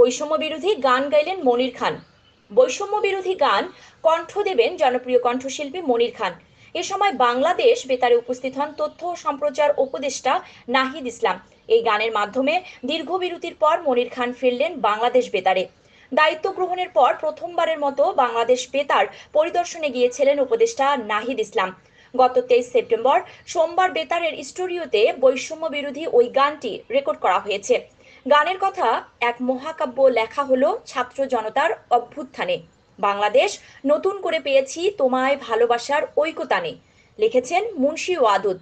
বৈষম্য বিরোধী গান গাইলেন মনির খান। বৈষম্য বিরোধী গান কণ্ঠ দেবেন জনপ্রিয় কণ্ঠশিল্পী মনির খান। এ সময় বাংলাদেশ বেতারে উপস্থিত হন তথ্য ও সম্প্রচার উপদেষ্টা নাহিদ ইসলাম। এই গানের মাধ্যমে দীর্ঘ বিরতির পর মনির খান ফিরলেন বাংলাদেশ বেতারে। দায়িত্ব গ্রহণের পর প্রথমবারের মতো বাংলাদেশ বেতার পরিদর্শনে গিয়েছিলেন উপদেষ্টা নাহিদ ইসলাম। গত 23 সেপ্টেম্বর সোমবার বেতারের স্টুডিওতে বৈষম্য বিরোধী ওই গানটি রেকর্ড করা হয়েছে। গানের কথা এক মহাকাব্য লেখা হলো ছাত্র জনতার অভ্যুত্থানে। বাংলাদেশ নতুন করে পেয়েছি তোমায় ভালোবাসার ঐকতানে, লিখেছেন মুন্সি ওয়াদুদ।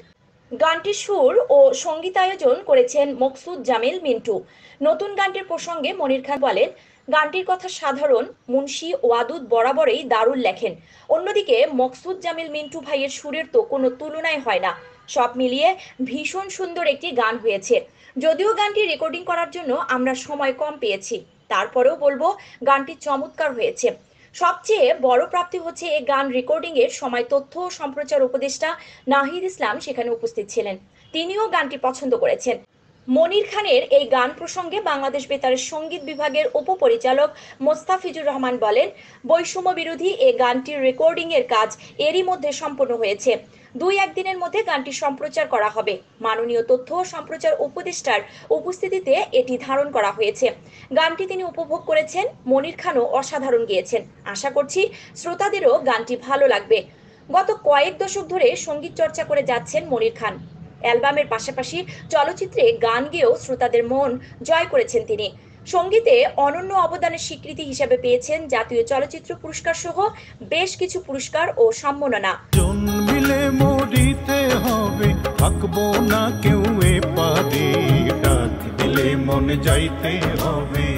গানটির সুর ও সঙ্গীতায়োজন করেছেন মকসুদ জামিল মিন্টু। নতুন গানটির প্রসঙ্গে মনির খান বলেন, গানটির কথা সাধারণ, মুন্সি ওয়াদুদ বরাবরই দারুণ লেখেন। অন্যদিকে মকসুদ জামিল মিন্টু ভাইয়ের সুরের তো কোনো তুলনাই হয় না। সব মিলিয়ে ভীষণ সুন্দর একটি গান হয়েছে। যদিও গানটি রেকর্ডিং করার জন্য আমরা সময় কম পেয়েছি, তারপরেও বলবো গানটি চমৎকার হয়েছে। সবচেয়ে বড় প্রাপ্তি হচ্ছে এই গান রেকর্ডিং এর সময় তথ্য ও সম্প্রচার উপদেষ্টা নাহিদ ইসলাম সেখানে উপস্থিত ছিলেন। তিনিও গানটি পছন্দ করেছেন। মনির খানের এই গান প্রসঙ্গে বাংলাদেশ বেতারের সঙ্গীত বিভাগের উপপরিচালক মোস্তাফিজুর রহমান বলেন, বৈষম্য বিরোধী এই গানটির রেকর্ডিং এর কাজ এরই মধ্যে সম্পন্ন হয়েছে। 2-1 দিনের মধ্যে গানটি সম্প্রচার করা হবে। মাননীয় তথ্য ও সম্প্রচার উপদেষ্টার উপস্থিতিতে এটি ধারণ করা হয়েছে। গানটি তিনি উপভোগ করেছেন। মনির খানও অসাধারণ গেয়েছেন। আশা করছি শ্রোতাদেরও গানটি ভালো লাগবে। গত কয়েক দশক ধরে সঙ্গীত চর্চা করে যাচ্ছেন মনির খান। অ্যালবামের পাশাপাশি চলচ্চিত্রে গান গেয়েও শ্রোতাদের মন জয় করেছেন তিনি। সঙ্গীতে অনন্য অবদানের স্বীকৃতি হিসেবে পেয়েছেন জাতীয় চলচ্চিত্র পুরস্কার সহ বেশ কিছু পুরস্কার ও সম্মাননা। জন্মিলে মরিতে হবে, থাকবো না কেউ এ পারে, ডাক দিলে মনে যাইতে হবে।